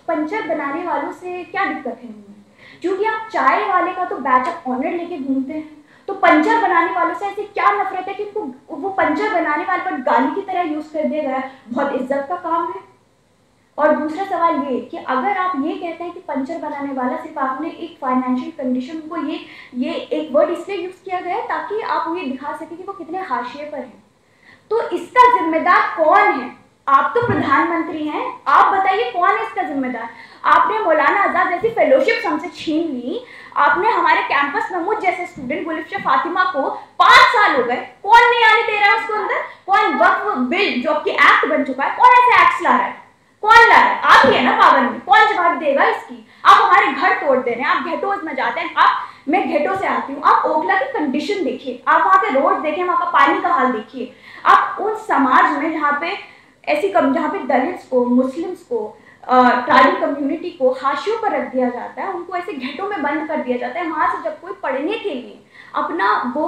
Puncture बनाने वालों से क्या दिक्कत है उनमें? क्योंकि आप चाय वाले का तो बैच ऑफ ऑनर लेके घूमते हैं, तो पंचर बनाने वालों से ऐसी क्या नफरत है कि उनको वो पंचर बनाने वाले पर गाली की तरह यूज कर दिया गया? बहुत इज्जत का काम है। और दूसरा सवाल ये कि अगर आप ये कहते हैं कि पंचर बनाने वाला, सिर्फ आपने एक फाइनेंशियल कंडीशन को ये एक वर्ड इसलिए यूज किया गया है ताकि आप ये दिखा सके कि वो कितने हाशिए पर हैं, तो इसका जिम्मेदार कौन है? आप तो प्रधानमंत्री हैं, आप बताइए कौन है इसका जिम्मेदार? आपने मौलाना आजाद जैसी फेलोशिप हमसे छीन ली, आपने हमारे कैंपस में मुझ जैसे स्टूडेंट गुलिफ्शा फातिमा को 5 साल हो गए, कौन नहीं आने दे रहा है उसको अंदर? कौन वक्फ बिल जो कि एक्ट बन चुका है, कौन ऐसे एक्ट्स ला रहा है? कौन ला रहा है? आप ही है ना पावर में, कौन जवाब देगा इसकी? आप हमारे घर तोड़ दे रहे हैं, आप घेटोज में जाते हैं, मैं घेटो से आती हूँ, आप ओखला की कंडीशन देखिए, आप वहाँ के रोड देखिए, वहाँ का पानी का हाल देखिए, आप उन समाज में जहाँ पे जहाँ पे दलित्स को, मुस्लिम्स को, ट्राइबल कम्युनिटी को हाशियों पर रख दिया जाता है, उनको ऐसे घेटों में बंद कर दिया जाता है। वहां से जब कोई पढ़ने के लिए अपना वो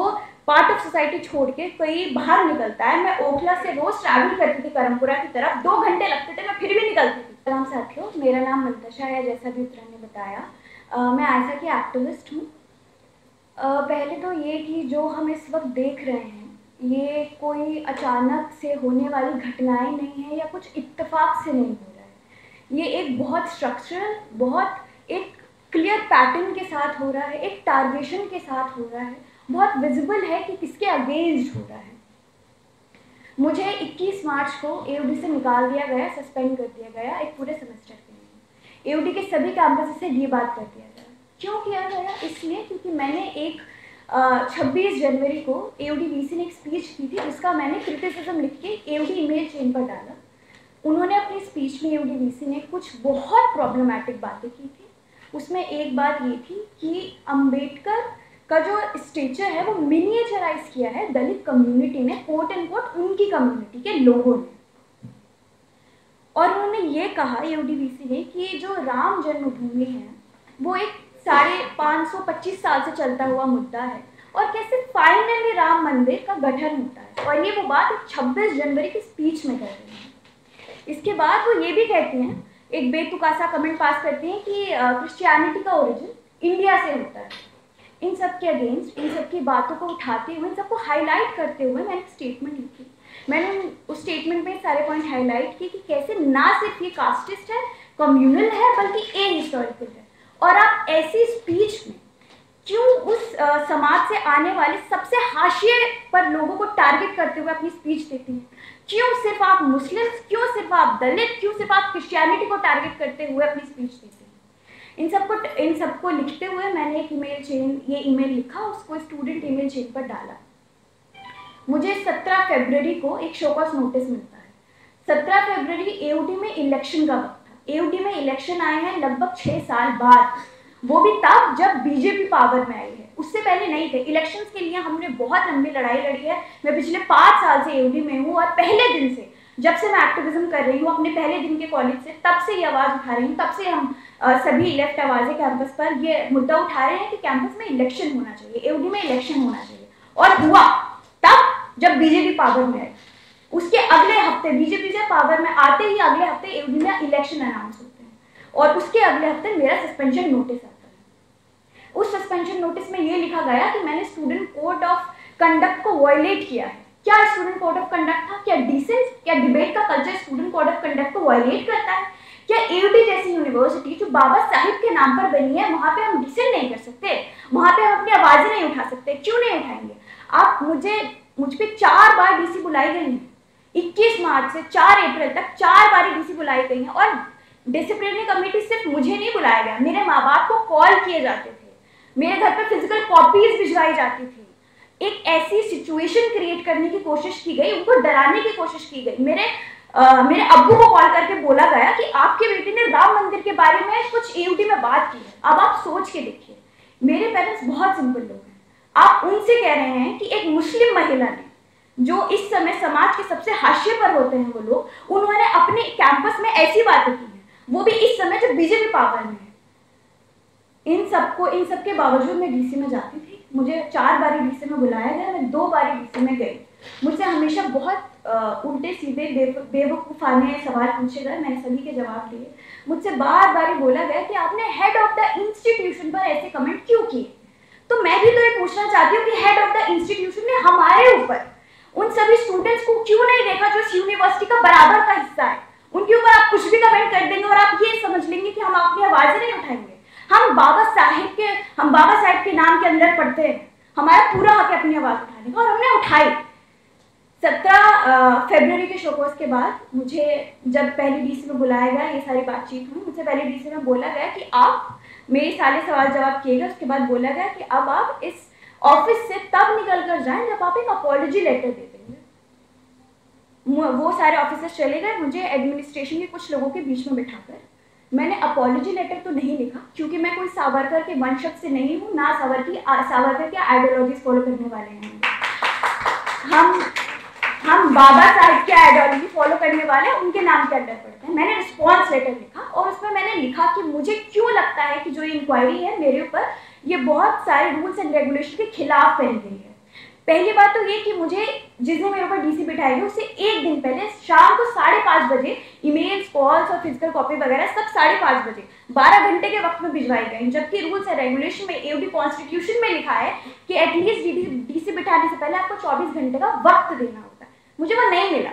पार्ट ऑफ सोसाइटी छोड़ के कोई बाहर निकलता है, मैं ओखला से रोज ट्रैवल करती थी करमपुरा की तरफ, 2 घंटे लगते थे, मैं फिर भी निकलती थी। सलाम साथियों, मेरा नाम मुंतशा है, जैसा भी उत्तरा ने बताया। मैं आयशा की एक्टिविस्ट हूँ। पहले तो ये कि जो हम इस वक्त देख रहे हैं ये कोई अचानक से होने वाली घटनाएं नहीं है या कुछ इत्तेफाक से नहीं हो रहा है, ये एक बहुत स्ट्रक्चरल, बहुत एक क्लियर पैटर्न के साथ हो रहा है, एक टारगेशन के साथ हो रहा है, बहुत विजिबल है कि किसके अगेंस्ट हो रहा है। मुझे 21 मार्च को एयूडी से निकाल दिया गया, सस्पेंड कर दिया गया एक पूरे सेमेस्टर के लिए। एयूडी के सभी कैंपस से ये बात कर दिया गया। क्यों किया गया? इसलिए क्योंकि मैंने एक 26 जनवरी को एयूडी वीसी ने एक स्पीच की थी, जिसका मैंने क्रिटिसिज्म लिख के एयूडी ईमेल चेन पर डाला। उन्होंने अपनी स्पीच में एयूडी वीसी ने कुछ बहुत प्रॉब्लमैटिक बातें की थी। उसमें एक बात ये थी कि अंबेडकर का जो स्टेचर है वो मिनिएचराइज किया है दलित कम्युनिटी ने, कोट एंड कोट उनकी कम्युनिटी के लोगों ने। और उन्होंने ये कहा एयूडी वीसी ने कि जो राम जन्मभूमि है वो एक 525 साल से चलता हुआ मुद्दा है और कैसे फाइनली राम मंदिर का गठन होता है, और ये वो बात 26 जनवरी की स्पीच में कर रहे हैं। इसके बाद वो ये भी कहती हैं, एक बेतुकासा कमेंट पास करती हैं कि क्रिश्चियनिटी का ओरिजिन इंडिया से होता है। इन सब के अगेंस्ट, इन सब की बातों को उठाते हुए, इन सबको हाईलाइट करते हुए मैंने एक स्टेटमेंट लिखी। मैंने उस स्टेटमेंट में सारे पॉइंट हाईलाइट किए कि कैसे ना सिर्फ ये कास्टिस्ट है, कम्युनल है, बल्कि ए हिस्टोरिकल है। और आप ऐसी स्पीच में क्यों उस समाज से आने वाले सबसे हाशिए पर लोगों को टारगेट करते हुए अपनी स्पीच देती हैं? क्यों सिर्फ आप मुस्लिम्स, क्यों सिर्फ आप दलित, क्यों सिर्फ आप क्रिश्चियनिटी को टारगेट करते हुए अपनी स्पीच देते हैं? इन सबको लिखते हुए मैंने एक ये ईमेल लिखा, उसको स्टूडेंट ईमेल चेन पर डाला। मुझे 17 फरवरी को एक शोकॉस नोटिस मिलता है। 17 फरवरी एयूडी में इलेक्शन का वक्त था। एयूडी में इलेक्शन आए हैं लगभग 6 साल बाद, वो भी तब जब बीजेपी पावर में आई है, उससे पहले नहीं थे। इलेक्शंस के लिए हमने बहुत लंबी लड़ाई लड़ी है। मैं पिछले 5 साल से एयूडी में हूँ और पहले दिन से, जब से मैं एक्टिविज्म कर रही हूँ, अपने पहले दिन के कॉलेज से, तब से ये आवाज़ उठा रही हूँ। तब से हम सभी लेफ्ट आवाज़ें कैंपस पर ये मुद्दा उठा रहे हैं कि कैंपस में इलेक्शन होना चाहिए, एयूडी में इलेक्शन होना चाहिए। और हुआ तब जब बीजेपी पावर में आई। उसके अगले हफ्ते, बीजेपी से पावर में आते ही अगले हफ्ते एयूडी में इलेक्शन अनाउंस होते हैं और उसके अगले हफ्ते मेरा सस्पेंशन नोटिस आता है। उस सस्पेंशन नोटिस में ये लिखा गया कि मैंने स्टूडेंट कोड ऑफ कंडक्ट को वायलेट किया है। क्या स्टूडेंट कोड ऑफ कंडक्ट था? क्या डिसेंस, क्या डिबेट का culture student code of conduct को वायलेट करता है? क्या एयूडी जैसी यूनिवर्सिटी जो बाबा साहिब के नाम पर बनी है, वहां पे हम डिसेंट नहीं कर सकते? वहां पे हम अपनी आवाजें नहीं उठा सकते? क्यों नहीं उठाएंगे? आप मुझ पे 4 बार डीसी बुलाई गई है। 21 मार्च से 4 अप्रैल तक 4 बार डीसी बुलाई गई है और डिसिप्लिनरी कमेटी सिर्फ मुझे नहीं बुलाया गया, मेरे माँ बाप को कॉल किए जाते थे, मेरे घर पे फिजिकल कॉपीज भिजवाई जाती थी। एक ऐसी सिचुएशन क्रिएट करने की कोशिश की गई, उनको डराने की कोशिश की गई। मेरे अब्बू को कॉल करके बोला गया कि आपके बेटे ने राम मंदिर के बारे में कुछ एयूडी में बात की है। अब आप सोच के देखिए, मेरे पेरेंट्स बहुत सिंपल लोग हैं। आप उनसे कह रहे हैं कि एक मुस्लिम महिला ने, जो इस समय समाज के सबसे हाशिए पर होते हैं वो लोग, उन्होंने अपने कैंपस में ऐसी बातें की हैं, वो भी इस समय जब बीजेपी पावर में है। इन सब के बावजूद मैं डीसी में जाती थी। मुझे 4 बारी डीसी में बुलाया गया, मैं 2 बारी डीसी में गई। मुझसे हमेशा बहुत उल्टे सीधे बेवकूफ़ाने सवाल पूछे गए, मैंने सभी के जवाब दिए। मुझसे बार बार बोला गया कि आपने हेड ऑफ द इंस्टीट्यूशन पर ऐसे कमेंट क्यों किए। तो मैं भी तो ये पूछना चाहती हूँ कि हेड ऑफ द इंस्टीट्यूशन ने हमारे ऊपर उन सभी स्टूडेंट्स को क्यों नहीं देखा जो इस यूनिवर्सिटी का बराबर का हिस्सा है। उनके ऊपर आप कुछ भी कमेंट कर देंगे और आप ये समझ लेंगे कि हम अपनी आवाज़ें नहीं उठाएंगे। हम बाबा साहेब के नाम के अंदर पढ़ते हैं, हमारा पूरा हक है अपनी आवाज़ उठाने का, और हमने उठाई। 17 फरवरी के शोकोस के बाद मुझे जब पहले डीसी में बुलाया गया, ये सारी बातचीत हुई, मुझसे पहले डीसी में बोला गया कि आप मेरे सारे सवाल जवाब किए गए। उसके बाद बोला गया कि अब आप इस ऑफिस से तब निकल कर जाएं जब आप एक अपॉलॉजी लेटर दे देंगे। वो सारे ऑफिसर्स चले गए, मुझे एडमिनिस्ट्रेशन के कुछ लोगों के बीच में बिठाकर मैंने अपॉलॉजी लेटर तो नहीं लिखा, क्योंकि मैं कोई सावरकर के वंशज से नहीं हूँ, ना सावरकर के आइडियोलॉजीज फॉलो करने वाले हैं। हम बाबा साहब के आइडियोलॉजी फॉलो करने वाले उनके नाम के अंडर पड़ते हैं। मैंने रिस्पॉन्स लेटर लिखा और उसमें मैंने लिखा कि मुझे क्यों लगता है कि जो इंक्वायरी है मेरे ऊपर, ये बहुत सारे रूल्स एंड रेगुलेशन के खिलाफ फैल गई है। पहली बात तो ये कि मुझे जिस दिन मेरे ऊपर डीसी बिठाई उससे एक दिन पहले शाम को 5:30 बजे ईमेल्स, कॉल्स और फिजिकल कॉपी वगैरह सब 5:30 बजे 12 घंटे के वक्त में भिजवाई गई, जबकि रूल्स एंड रेगुलेशन में, एओडी कॉन्स्टिट्यूशन में लिखा है कि एटलीस्ट डीसी बिठाने से पहले आपको 24 घंटे का वक्त देना होता है। मुझे वो नहीं मिला।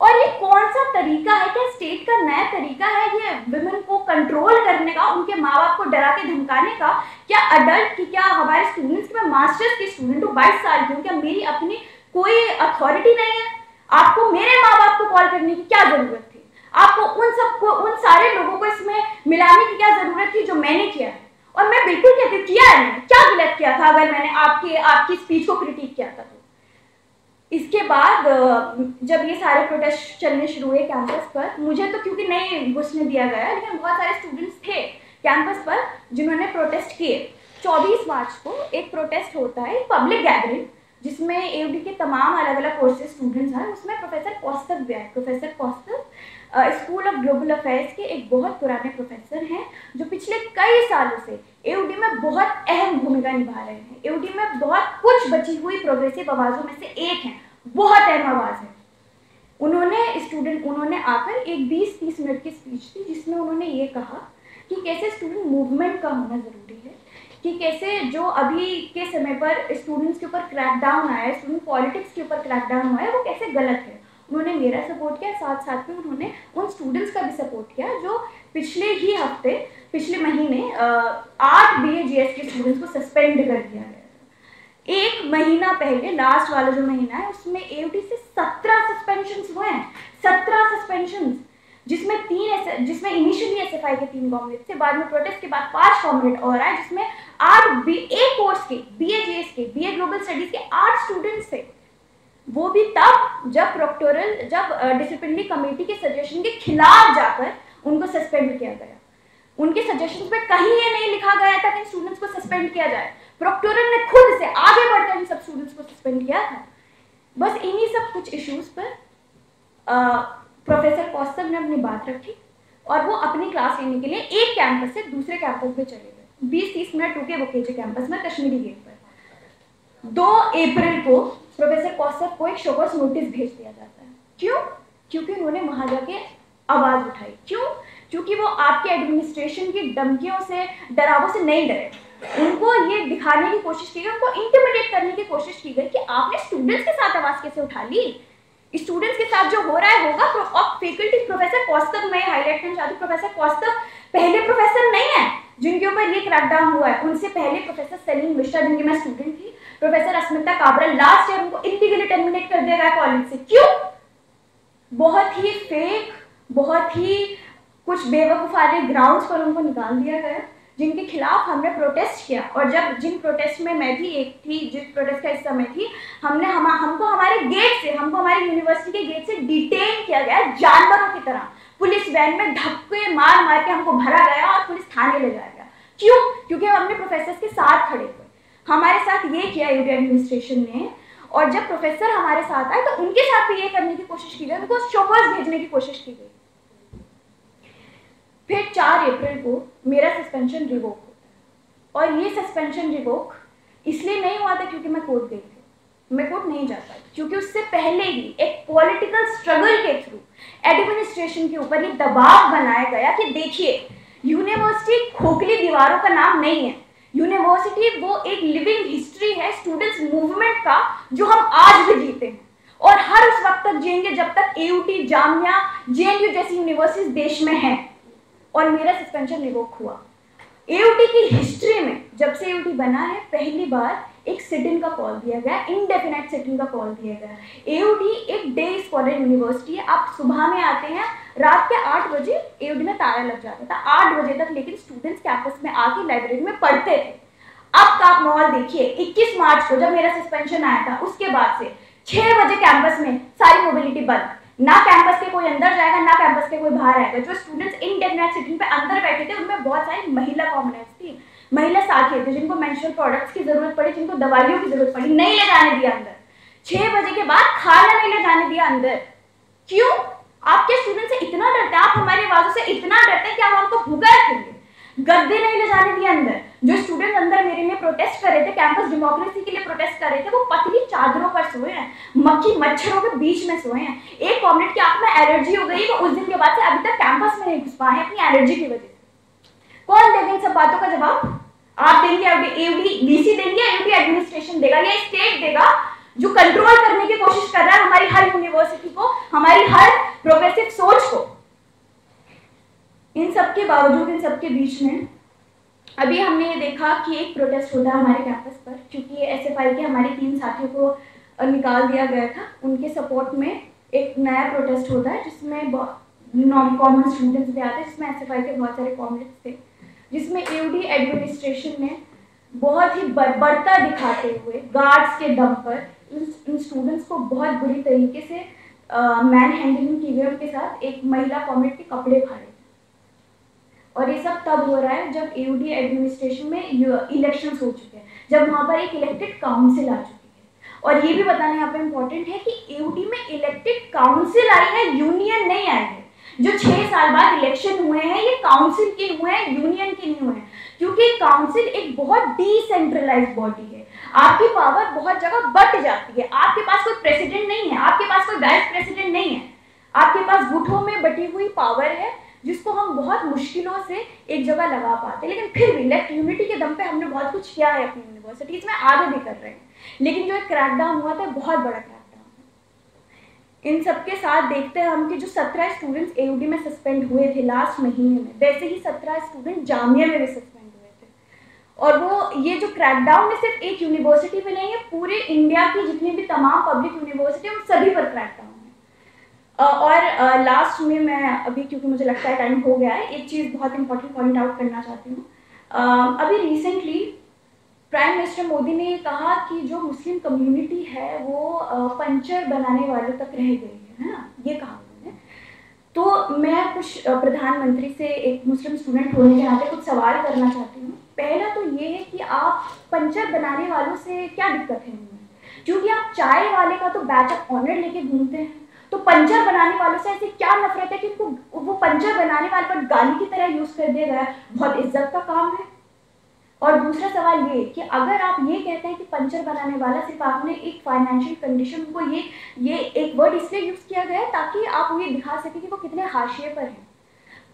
और ये कौन सा तरीका है? क्या स्टेट का नया तरीका है ये विमेन को कंट्रोल करने का, उनके माँ बाप को डरा के धमकाने का? क्या अडल्ट की, क्या हमारे स्टूडेंट्स की, मैं मास्टर्स की स्टूडेंट हूँ, 22 साल की हूँ, क्या मेरी अपनी कोई अथॉरिटी नहीं है? आपको मेरे माँ बाप को कॉल करने की क्या जरूरत थी? आपको उन सारे लोगों को इसमें मिलाने की क्या जरूरत थी जो मैंने किया है? और मैं बिल्कुल कहती हूँ किया है, क्या गलत किया था अगर मैंने आपकी स्पीच को क्रिटिक किया था? इसके बाद जब ये सारे प्रोटेस्ट चलने शुरू हुए कैंपस पर, मुझे तो क्योंकि नहीं घुसने दिया गया, लेकिन बहुत सारे स्टूडेंट्स थे कैंपस पर जिन्होंने प्रोटेस्ट किए। 24 मार्च को एक प्रोटेस्ट होता है, एक पब्लिक गैदरिंग, जिसमें एओडी के तमाम अलग अलग कोर्सेज स्टूडेंट्स हैं। उसमें प्रोफेसर कौस्तभ भी है। Professor Kaustubh school of global affairs के एक बहुत पुराने प्रोफेसर हैं, जो पिछले कई सालों से एओडी में बहुत अहम भूमिका निभा रहे हैं। एओडी में बहुत कुछ बची हुई प्रोग्रेसिव आवाज़ों में से एक हैं, बहुत अहम आवाज़ है। उन्होंने आकर एक 20-30 मिनट की स्पीच दी, जिसमें उन्होंने ये कहा कि कैसे स्टूडेंट मूवमेंट का होना ज़रूरी है, कि कैसे जो अभी के समय पर स्टूडेंट्स के ऊपर क्रैकडाउन आया है, स्टूडेंट पॉलिटिक्स के ऊपर क्रैकडाउन हुआ है, वो कैसे गलत है। उन्होंने मेरा सपोर्ट किया, साथ साथ में उन्होंने उन स्टूडेंट्स का भी सपोर्ट किया जो पिछले महीने 8 BAGS के स्टूडेंट्स को सस्पेंड कर दिया गया। एक महीना पहले, लास्ट वाला जो महीना है, उसमें एओडी से 17 सस्पेंशंस हुए हैं। 17 सस्पेंशंस, जिसमें इनिशियली एसएफआई के 3 कॉमरेड थे, बाद में प्रोटेस्ट के बाद 5 कॉमरेड और आए, जिसमें 8 BA कोर्स के, BAGS के, BA ग्लोबल स्टडीज के 8 स्टूडेंट्स थे। वो भी तब जब डिसिप्लिनरी कमेटी के सजेशन के खिलाफ जाकर उनको सस्पेंड किया गया। उनके सजेशंस में कहीं ये नहीं लिखा गया था कि स्टूडेंट्स को सस्पेंड किया जाए। प्रोक्टोरल ने खुद से आगे बढ़कर इन सब स्टूडेंट्स को सस्पेंड किया था। बस इन्हीं सब कुछ इश्यूज पर प्रोफेसर कौस्तभ ने अपनी बात रखी और वो अपनी क्लास लेने के लिए एक कैंपस से दूसरे कैंपस पे चले गए। 20-30 मिनट रुके वो केजे कैंपस में, कश्मीरी गेट पर। 2 अप्रैल को प्रोफेसर कौस्तभ को एक शोकॉज नोटिस भेज दिया जाता है। क्यों? क्योंकि उन्होंने वहां जाके आवाज उठाई। क्यों? क्योंकि वो आपके एडमिनिस्ट्रेशन की धमकियों से, डरावों से नहीं डरे। उनको ये दिखाने की कोशिश की गई, उनको इंटिमिडेट करने की कोशिश की गई कि आपने स्टूडेंट्स के साथ आवाज कैसे उठा ली। स्टूडेंट्स के साथ जो हो रहा है होगा। और फैकल्टी प्रोफेसर कौस्तभ, मैं हाईलाइट करना चाहती हूँ, प्रोफेसर कौस्तभ पहले प्रोफेसर नहीं है जिनके ऊपर ये क्रैकडाउन हुआ है। उनसे पहले प्रोफेसर सलीम मिश्रा, जिनकी मैं स्टूडेंट थी, प्रोफेसर अस्मिता काबरा, लास्ट ईयर उनको इलीगली टर्मिनेट कर दिया गया कॉलेज से। क्यों? बहुत ही फेक, बहुत ही कुछ बेवकूफ़ाने ग्राउंड्स पर उनको निकाल दिया गया, जिनके खिलाफ हमने प्रोटेस्ट किया। और जिन प्रोटेस्ट में मैं भी एक थी, जिस प्रोटेस्ट का हिस्सा मैं थी, हमको हमारे गेट से, हमको हमारी यूनिवर्सिटी के गेट से डिटेन किया गया जानवरों की तरह। पुलिस वैन में धक्के मार मार के हमको भरा गया और पुलिस थाने ले जाया गया। क्यों? क्योंकि हम अपने प्रोफेसर के साथ खड़े हुए। हमारे साथ ये किया एओडी एडमिनिस्ट्रेशन ने। और जब प्रोफेसर हमारे साथ आए तो उनके साथ भी ये करने की कोशिश की गई, उनको शोकॉज भेजने की कोशिश की गई। फिर 4 अप्रैल को मेरा सस्पेंशन रिवोक होता है। और ये सस्पेंशन रिवोक इसलिए नहीं हुआ था क्योंकि मैं कोर्ट गई थी। मैं कोर्ट नहीं जा पाई क्योंकि उससे पहले ही एक पॉलिटिकल स्ट्रगल के थ्रू एडमिनिस्ट्रेशन के ऊपर ये दबाव बनाया गया कि देखिए, यूनिवर्सिटी खोखली दीवारों का नाम नहीं है। यूनिवर्सिटी वो एक लिविंग हिस्ट्री है स्टूडेंट्स मूवमेंट का, जो हम आज भी जीते हैं और हर उस वक्त तक जिएंगे जब तक एयूटी, जामिया, जेएनयू जैसी यूनिवर्सिटीज देश में हैं। और मेरा सस्पेंशन रिवोक हुआ। एयूटी की हिस्ट्री में जब से एयूटी बना है पहली बार एक सिट-इन का कॉल दिया गया, इंडेफिनाइट सिट-इन का कॉल दिया गया। एयूटी एक डे स्कॉलर यूनिवर्सिटी है। आप सुबह में आते हैं, रात के 8 बजे एयूटी में ताला लग जाता था, 8 बजे तक लेकिन स्टूडेंट्स कैंपस में आके लाइब्रेरी में पढ़ते थे। अब का आप माहौल देखिए, 21 मार्च को जब मेरा सस्पेंशन आया था उसके बाद से 6 बजे कैंपस में सारी मोबिलिटी बंद, ना कैंपस के कोई अंदर जाएगा ना कैंपस के कोई बाहर आएगा। जो स्टूडेंट्स इंडेफिनाइट सिटिंग पे अंदर बैठे थे उनमें बहुत सारी महिला कॉमनर्स थी, महिला साथी थे जिनको मेंस्ट्रुअल प्रोडक्ट्स की जरूरत पड़ी, जिनको दवाइयों की जरूरत पड़ी, नहीं ले जाने दिया अंदर। 6 बजे के बाद खाना नहीं ले जाने दिया अंदर। क्यों? आपके स्टूडेंट से इतना डरते हैं, आप हमारी आवाजों से इतना डरते हैं कि हम आपको भूखा रखेंगे। गद्दे नहीं ले जाने दिए अंदर। जो स्टूडेंट अंदर मेरे लिए प्रोटेस्ट कर रहे थे, कैंपस डेमोक्रेसी के लिए प्रोटेस्ट कर रहे थे, वो पतली चादरों पर सोए हैं, मक्खी मच्छरों के बीच में सोए हैं। एक कॉमरेड की आंख में एलर्जी हो गई, वो उस दिन के बाद से अभी तक कैंपस में नहीं घुस पाए अपनी एलर्जी की वजह से। कौन देगा इन सब बातों का जवाब? आप देंगे, एयूडी वीसी देंगे, एयूडी एडमिनिस्ट्रेशन देगा या स्टेट देगा जो कंट्रोल करने की कोशिश कर रहा है हमारी हर यूनिवर्सिटी को, हमारी हर प्रोग्रेसिव सोच को। इन सब के बावजूद, इन सब के बीच में अभी हमने ये देखा कि एक प्रोटेस्ट होता है हमारे कैंपस पर, क्योंकि एसएफआई के हमारे 3 साथियों को निकाल दिया गया था। उनके सपोर्ट में एक नया प्रोटेस्ट होता है जिसमें नॉन कॉमन स्टूडेंट्स भी आते हैं, जिसमें एसएफआई के बहुत सारे कॉमरेड्स थे, जिसमें एयूडी एडमिनिस्ट्रेशन ने बहुत ही बर्बरता दिखाते हुए गार्ड्स के दम पर इन स्टूडेंट्स को बहुत बुरी तरीके से मैन हैंडलिंग की गई। उनके साथ एक महिला कॉमरेड के कपड़े फाड़े। और ये सब तब हो रहा है जब एयूडी एडमिनिस्ट्रेशन में इलेक्शंस हो चुके हैं, जब वहाँ पर एक इलेक्टेड काउंसिल आ चुकी है। और ये भी बताना यहाँ पे इम्पोर्टेंट है कि एयूडी में इलेक्टेड काउंसिल आई है, यूनियन नहीं आई है। जो 6 साल बाद इलेक्शन हुए हैं ये काउंसिल के हुए हैं, यूनियन के नहीं हुए हैं, क्योंकि काउंसिल एक बहुत डिसेंट्रलाइज्ड बॉडी है। आपकी पावर बहुत जगह बट जाती है। आपके पास कोई प्रेसिडेंट नहीं है, आपके पास कोई वाइस प्रेसिडेंट नहीं है, आपके पास गुठों में बटी हुई पावर है जिसको हम बहुत मुश्किलों से एक जगह लगा पाते हैं। लेकिन फिर भी लेफ्ट यूनिटी के दम पे हमने बहुत कुछ किया है अपनी यूनिवर्सिटीज में, आगे भी कर रहे हैं। लेकिन जो एक क्रैकडाउन हुआ था बहुत बड़ा क्रैकडाउन है। इन सबके साथ देखते हैं हम कि जो 17 स्टूडेंट्स एयूडी में सस्पेंड हुए थे लास्ट महीने में, वैसे ही 17 स्टूडेंट जामिया में भी सस्पेंड हुए थे। और वो ये जो क्रैकडाउन है सिर्फ एक यूनिवर्सिटी पे नहीं है, पूरे इंडिया की जितनी भी तमाम पब्लिक यूनिवर्सिटी उन सभी पर क्रैकडाउन है। और लास्ट में मैं अभी, क्योंकि मुझे लगता है टाइम हो गया है, एक चीज़ बहुत इंपॉर्टेंट पॉइंट आउट करना चाहती हूँ। अभी रिसेंटली प्राइम मिनिस्टर मोदी ने ये कहा कि जो मुस्लिम कम्युनिटी है वो पंचर बनाने वालों तक रह गई है ना, ये कहा उन्होंने। तो मैं कुछ प्रधानमंत्री से एक मुस्लिम स्टूडेंट होने के नाते कुछ सवाल करना चाहती हूँ। पहला तो ये है कि आप पंचर बनाने वालों से क्या दिक्कत है उनमें, क्योंकि आप चाय वाले का तो बैच ऑफ ऑनर लेके घूमते हैं, तो पंचर बनाने वालों से ऐसी क्या नफरत है कि उनको वो पंचर बनाने वाले पर गाली की तरह यूज कर दिया गया? बहुत इज्जत का काम है। और दूसरा सवाल ये कि अगर आप ये कहते हैं कि पंचर बनाने वाला, सिर्फ आपने एक फाइनेंशियल कंडीशन को ये एक वर्ड इसलिए यूज किया गया है ताकि आप ये दिखा सके कि वो कितने हाशिए पर हैं।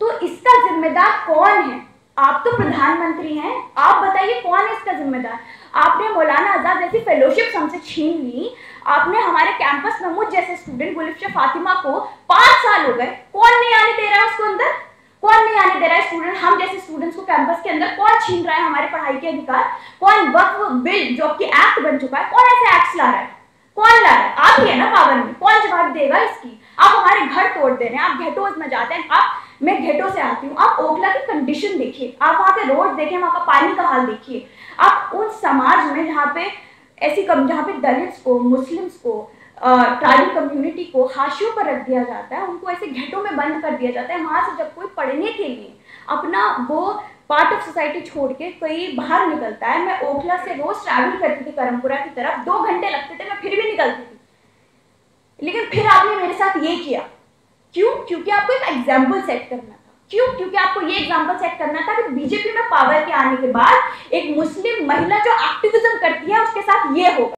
तो इसका जिम्मेदार कौन है? आप तो प्रधानमंत्री हैं, आप बताइए कौन है इसका जिम्मेदार? आपने मौलाना आजाद जैसी फेलोशिप हमसे छीन ली, आपने हमारे कैंपस में मुझ जैसे स्टूडेंट गुलिफ्शा फातिमा को 5 साल हो गए, कौन नहीं आने दे रहा है उसको अंदर? कौन नहीं आने दे रहा है स्टूडेंट, हम जैसे स्टूडेंट्स को कैंपस के अंदर? कौन छीन रहा है हमारे पढ़ाई के अधिकार? कौन वक्फ बिल जो आपकी एक्ट बन चुका है, कौन ऐसे एक्ट्स ला रहा है? कौन ला रहा है? आप ही है ना पावर में, कौन जवाब देगा इसकी? आप हमारे घर तोड़ दे रहे हैं, आप घेटोज में जाते हैं। मैं घेटो से आती हूँ, आप ओखला की कंडीशन देखिए, आप वहाँ के रोड देखिए, वहाँ का पानी का हाल देखिए। आप उन समाज में जहाँ पे जहाँ पे दलित्स को, मुस्लिम्स को, ट्राइबल कम्युनिटी को हाशियों पर रख दिया जाता है, उनको ऐसे घेटों में बंद कर दिया जाता है। वहाँ से जब कोई पढ़ने के लिए अपना वो पार्ट ऑफ सोसाइटी छोड़ के कोई बाहर निकलता है, मैं ओखला से रोज ट्रैवल करती थी करमपुरा की तरफ, 2 घंटे लगते थे, मैं फिर भी निकलती थी। लेकिन फिर आपने मेरे साथ ये किया, क्यों? क्योंकि आपको एक एग्जाम्पल सेट करना था। क्यों? क्योंकि आपको ये एग्जाम्पल सेट करना था कि बीजेपी में पावर के आने के बाद एक मुस्लिम महिला जो एक्टिविज्म करती है उसके साथ ये होगा।